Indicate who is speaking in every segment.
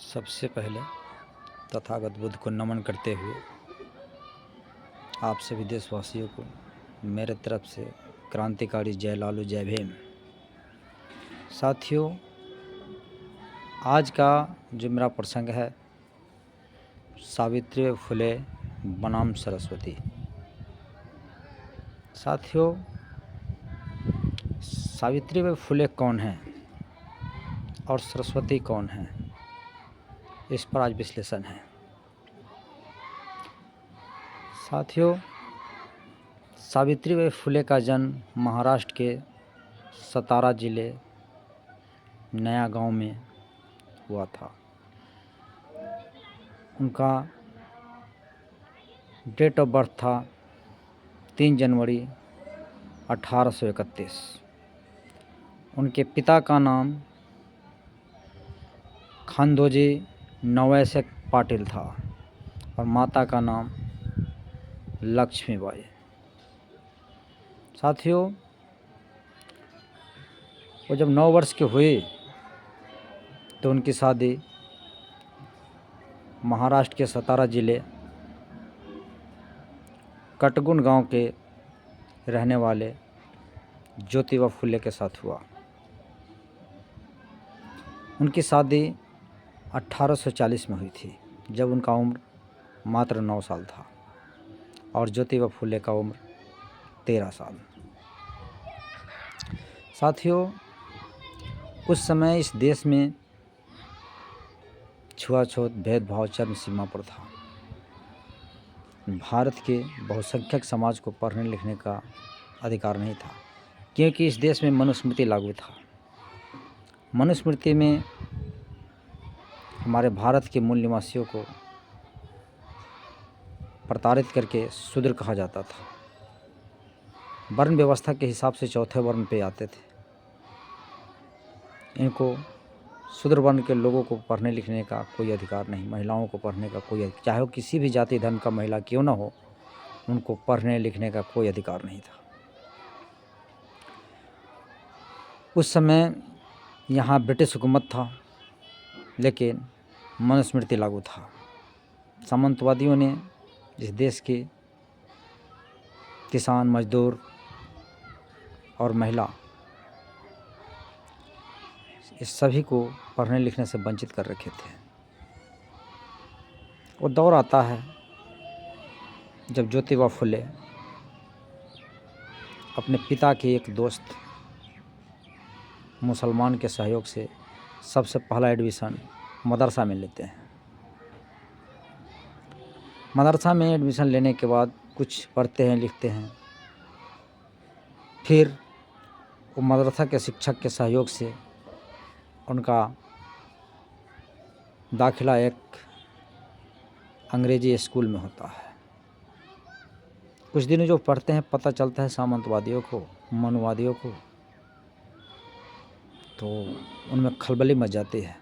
Speaker 1: सबसे पहले तथागत बुद्ध को नमन करते हुए आप सभी देशवासियों को मेरे तरफ से क्रांतिकारी जय लालू जय भीम। साथियों, आज का जो मेरा प्रसंग है सावित्री फुले बनाम सरस्वती। साथियों, सावित्री फुले कौन हैं और सरस्वती कौन है, इस पर आज विश्लेषण है। साथियों, सावित्रीबाई फुले का जन्म महाराष्ट्र के सतारा जिले नया गांव में हुआ था। उनका डेट ऑफ बर्थ था 3 जनवरी 1831। उनके पिता का नाम खानदोजी नवैसे पाटिल था और माता का नाम लक्ष्मीबाई। साथियों, वो जब 9 वर्ष के हुए तो उनकी शादी महाराष्ट्र के सतारा जिले कटगुन गांव के रहने वाले ज्योतिबा फुले के साथ हुआ। उनकी शादी 1840 में हुई थी, जब उनका उम्र मात्र 9 साल था और ज्योतिबा फुले का उम्र 13 साल। साथियों, उस समय इस देश में छुआछूत भेदभाव चरम सीमा पर था। भारत के बहुसंख्यक समाज को पढ़ने लिखने का अधिकार नहीं था, क्योंकि इस देश में मनुस्मृति लागू था। मनुस्मृति में हमारे भारत के मूल निवासियों को प्रताड़ित करके शूद्र कहा जाता था। वर्ण व्यवस्था के हिसाब से चौथे वर्ण पे आते थे। इनको शूद्र वर्ण के लोगों को पढ़ने लिखने का कोई अधिकार नहीं, महिलाओं को पढ़ने का कोई अधिकार, चाहे वो किसी भी जाति धर्म का महिला क्यों ना हो, उनको पढ़ने लिखने का कोई अधिकार नहीं था। उस समय यहाँ ब्रिटिश हुकूमत था, लेकिन मनुस्मृति लागू था। सामंतवादियों ने इस देश के किसान, मजदूर और महिला, इस सभी को पढ़ने लिखने से वंचित कर रखे थे। वो दौर आता है जब ज्योतिबा फुले अपने पिता के एक दोस्त मुसलमान के सहयोग से सबसे पहला एडमिशन मदरसा में लेते हैं। मदरसा में एडमिशन लेने के बाद कुछ पढ़ते हैं, लिखते हैं। फिर वो मदरसा के शिक्षक के सहयोग से उनका दाखिला एक अंग्रेजी स्कूल में होता है। कुछ दिन जो पढ़ते हैं, पता चलता है सामंतवादियों को, मनुवादियों को, तो उनमें खलबली मच जाती है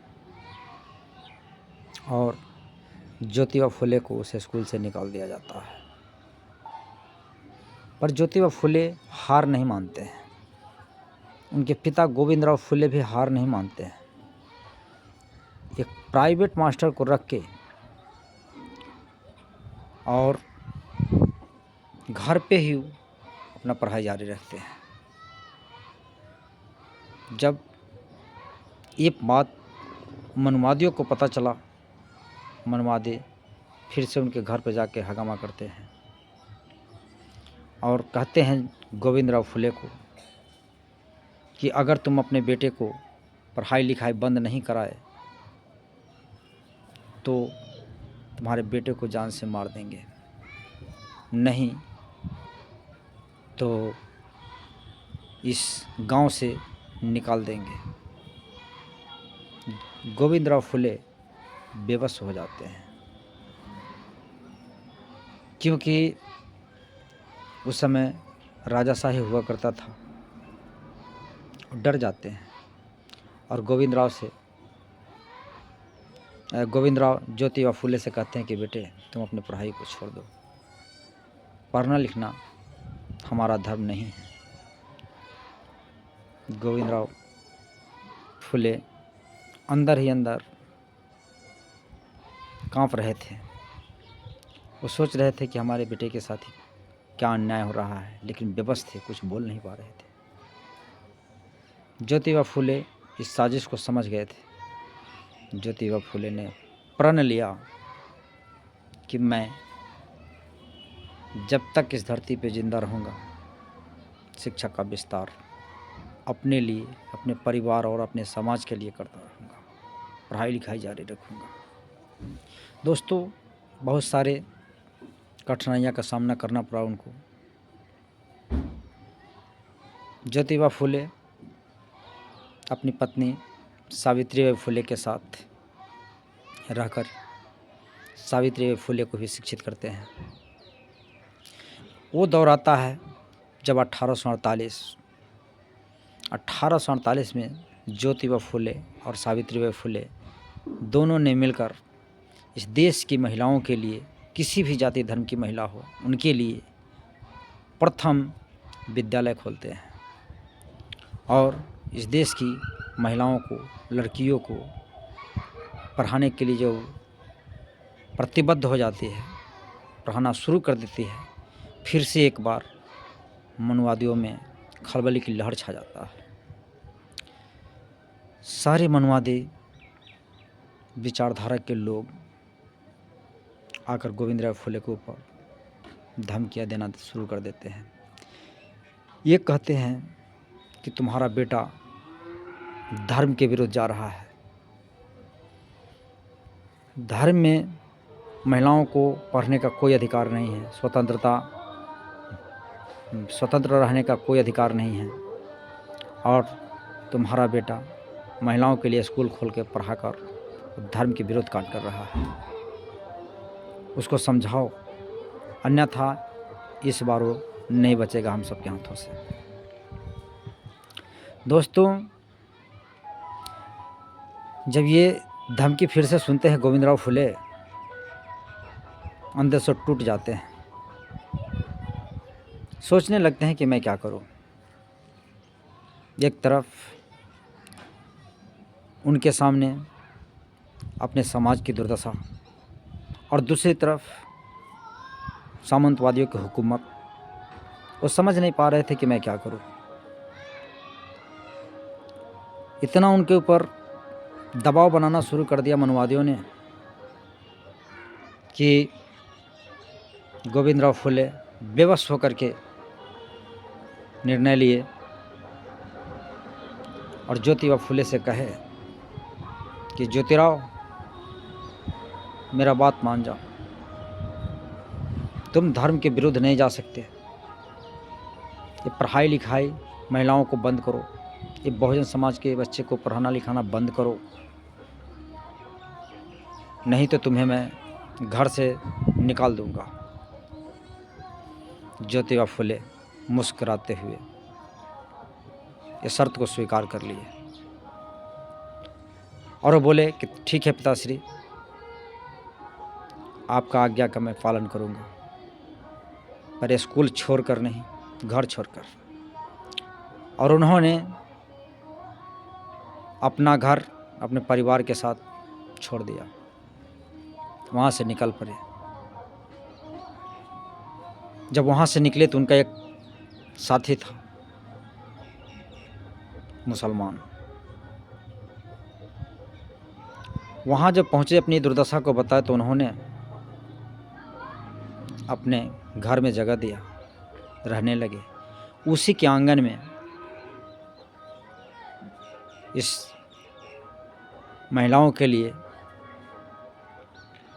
Speaker 1: और ज्योतिबा फुले को उस स्कूल से निकाल दिया जाता है। पर ज्योतिबा फुले हार नहीं मानते हैं। उनके पिता गोविंदराव फुले भी हार नहीं मानते हैं। एक प्राइवेट मास्टर को रख के और घर पे ही अपना पढ़ाई जारी रखते हैं। जब ये बात मनुवादियों को पता चला, मनुवादी फिर से उनके घर पे जाके हंगामा करते हैं और कहते हैं गोविंदराव फुले को कि अगर तुम अपने बेटे को पढ़ाई लिखाई बंद नहीं कराए तो तुम्हारे बेटे को जान से मार देंगे, नहीं तो इस गांव से निकाल देंगे। गोविंदराव फुले बेबस हो जाते हैं, क्योंकि उस समय राजाशाही हुआ करता था। डर जाते हैं और गोविंदराव ज्योतिबा फुले से कहते हैं कि बेटे तुम अपनी पढ़ाई को छोड़ दो, पढ़ना लिखना हमारा धर्म नहीं है। गोविंदराव फुले अंदर ही अंदर कांप रहे थे। वो सोच रहे थे कि हमारे बेटे के साथ ही क्या अन्याय हो रहा है, लेकिन बेबस थे, कुछ बोल नहीं पा रहे थे। ज्योतिबा फुले इस साजिश को समझ गए थे। ज्योतिबा फुले ने प्रण लिया कि मैं जब तक इस धरती पे जिंदा रहूँगा, शिक्षा का विस्तार अपने लिए, अपने परिवार और अपने समाज के लिए करता रहूँगा, पढ़ाई लिखाई जारी रखूँगा। दोस्तों, बहुत सारे कठिनाइयों का सामना करना पड़ा उनको। ज्योतिबा फुले अपनी पत्नी सावित्रीबाई फुले के साथ रहकर सावित्रीबाई फुले को भी शिक्षित करते हैं। वो दौर आता है जब 1848 में ज्योतिबा फुले और सावित्रीबाई फुले दोनों ने मिलकर इस देश की महिलाओं के लिए, किसी भी जाति धर्म की महिला हो, उनके लिए प्रथम विद्यालय खोलते हैं और इस देश की महिलाओं को, लड़कियों को पढ़ाने के लिए जो प्रतिबद्ध हो जाती है, पढ़ाना शुरू कर देती है, फिर से एक बार मनुवादियों में खलबली की लहर छा जाता है। सारे मनुवादी विचारधारा के लोग आकर गोविंदराव फुले के ऊपर धमकियाँ देना शुरू कर देते हैं। ये कहते हैं कि तुम्हारा बेटा धर्म के विरुद्ध जा रहा है, धर्म में महिलाओं को पढ़ने का कोई अधिकार नहीं है, स्वतंत्र रहने का कोई अधिकार नहीं है, और तुम्हारा बेटा महिलाओं के लिए स्कूल खोल के पढ़ाकर धर्म के विरोध काट कर रहा है। उसको समझाओ, अन्यथा इस बार वो नहीं बचेगा हम सबके हाथों से। दोस्तों, जब ये धमकी फिर से सुनते हैं गोविंदराव फुले अंदर से टूट जाते हैं, सोचने लगते हैं कि मैं क्या करूं। एक तरफ उनके सामने अपने समाज की दुर्दशा और दूसरी तरफ सामंतवादियों की हुकूमत। वो समझ नहीं पा रहे थे कि मैं क्या करूं। इतना उनके ऊपर दबाव बनाना शुरू कर दिया मनुवादियों ने कि गोविंदराव फुले बेबस होकर के निर्णय लिए और ज्योतिबा फुले से कहे कि ज्योतिराव, मेरा बात मान जाओ, तुम धर्म के विरुद्ध नहीं जा सकते। ये पढ़ाई लिखाई महिलाओं को बंद करो, ये बहुजन समाज के बच्चे को पढ़ाना लिखाना बंद करो, नहीं तो तुम्हें मैं घर से निकाल दूंगा। ज्योतिबा फुले मुस्कुराते हुए इस शर्त को स्वीकार कर लिए और वो बोले कि ठीक है पिताश्री, आपका आज्ञा का मैं पालन करूंगा, पर स्कूल छोड़कर नहीं, घर छोड़कर। और उन्होंने अपना घर अपने परिवार के साथ छोड़ दिया, वहाँ से निकल पड़े। जब वहाँ से निकले तो उनका एक साथी था मुसलमान। वहाँ जब पहुँचे, अपनी दुर्दशा को बताया तो उन्होंने अपने घर में जगह दिया, रहने लगे। उसी के आंगन में इस महिलाओं के लिए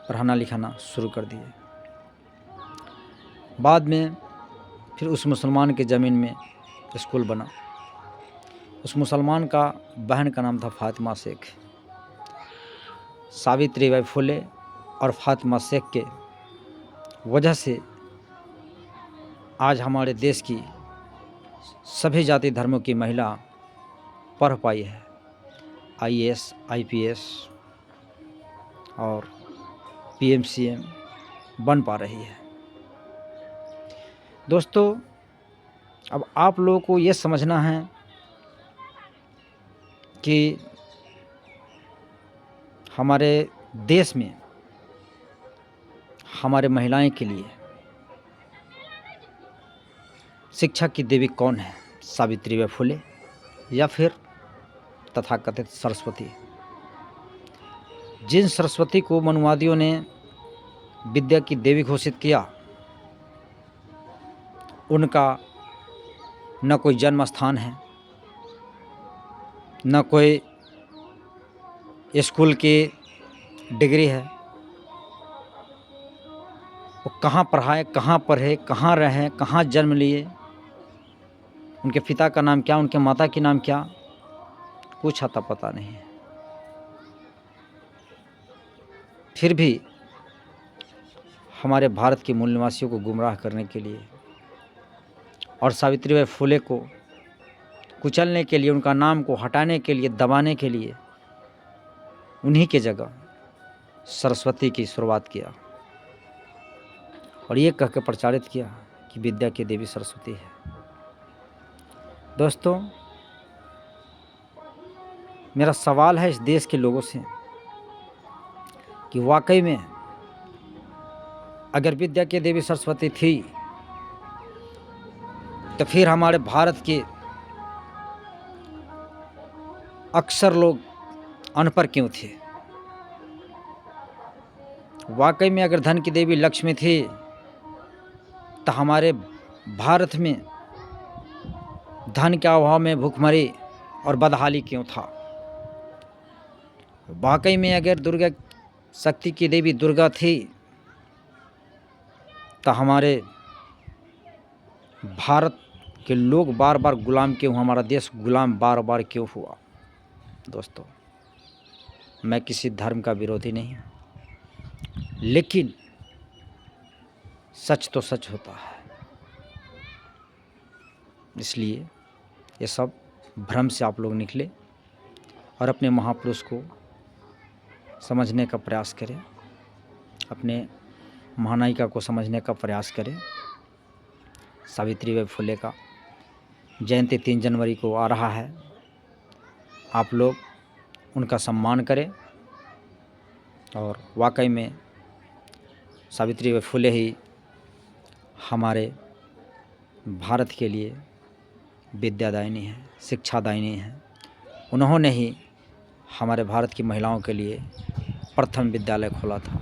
Speaker 1: पढ़ाना लिखाना शुरू कर दिए। बाद में फिर उस मुसलमान के ज़मीन में स्कूल बना। उस मुसलमान का बहन का नाम था फातिमा शेख। सावित्रीबाई फुले और फातिमा शेख के वजह से आज हमारे देश की सभी जाति धर्मों की महिला पढ़ पाई है, IAS, IPS और PMCM बन पा रही है। दोस्तों, अब आप लोगों को ये समझना है कि हमारे देश में हमारे महिलाएं के लिए शिक्षा की देवी कौन है? सावित्रीबाई फुले या फिर तथाकथित सरस्वती? जिन सरस्वती को मनुवादियों ने विद्या की देवी घोषित किया, उनका न कोई जन्म स्थान है, न कोई स्कूल की डिग्री है। वो कहाँ पढ़ाए, कहाँ पढ़े, कहाँ रहे, कहाँ जन्म लिए, उनके पिता का नाम क्या, उनके माता की नाम क्या, कुछ आता पता नहीं है। फिर भी हमारे भारत के मूल निवासियों को गुमराह करने के लिए और सावित्रीबाई फुले को कुचलने के लिए, उनका नाम को हटाने के लिए, दबाने के लिए उन्हीं के जगह सरस्वती की शुरुआत किया और ये कह के प्रचारित किया कि विद्या की देवी सरस्वती है। दोस्तों, मेरा सवाल है इस देश के लोगों से कि वाकई में अगर विद्या की देवी सरस्वती थी तो फिर हमारे भारत के अक्सर लोग अनपढ़ क्यों थे? वाकई में अगर धन की देवी लक्ष्मी थी तो हमारे भारत में धन के अभाव में भूखमरी और बदहाली क्यों था? वाकई में अगर दुर्गा शक्ति की देवी दुर्गा थी तो हमारे भारत के लोग बार बार गुलाम क्यों, हमारा देश गुलाम बार बार क्यों हुआ? दोस्तों, मैं किसी धर्म का विरोधी नहीं हूँ, लेकिन सच तो सच होता है। इसलिए ये सब भ्रम से आप लोग निकले और अपने महापुरुष को समझने का प्रयास करें, अपने महानायिका को समझने का प्रयास करें। सावित्रीबाई फुले का जयंती 3 जनवरी को आ रहा है, आप लोग उनका सम्मान करें और वाकई में सावित्रीबाई फुले ही हमारे भारत के लिए विद्यादायिनी है, शिक्षादायिनी है। उन्होंने ही हमारे भारत की महिलाओं के लिए प्रथम विद्यालय खोला था।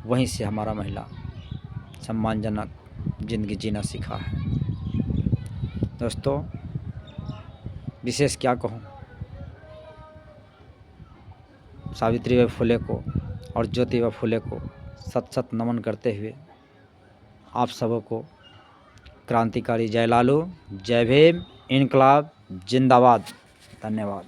Speaker 1: वहीं से हमारा महिला सम्मानजनक ज़िंदगी जीना सीखा है। दोस्तों, विशेष क्या कहूँ, सावित्रीबाई फुले को और ज्योतिबा फुले को सत सत नमन करते हुए आप सबों को क्रांतिकारी जय लालू, जय भीम, इनकलाब जिंदाबाद। धन्यवाद।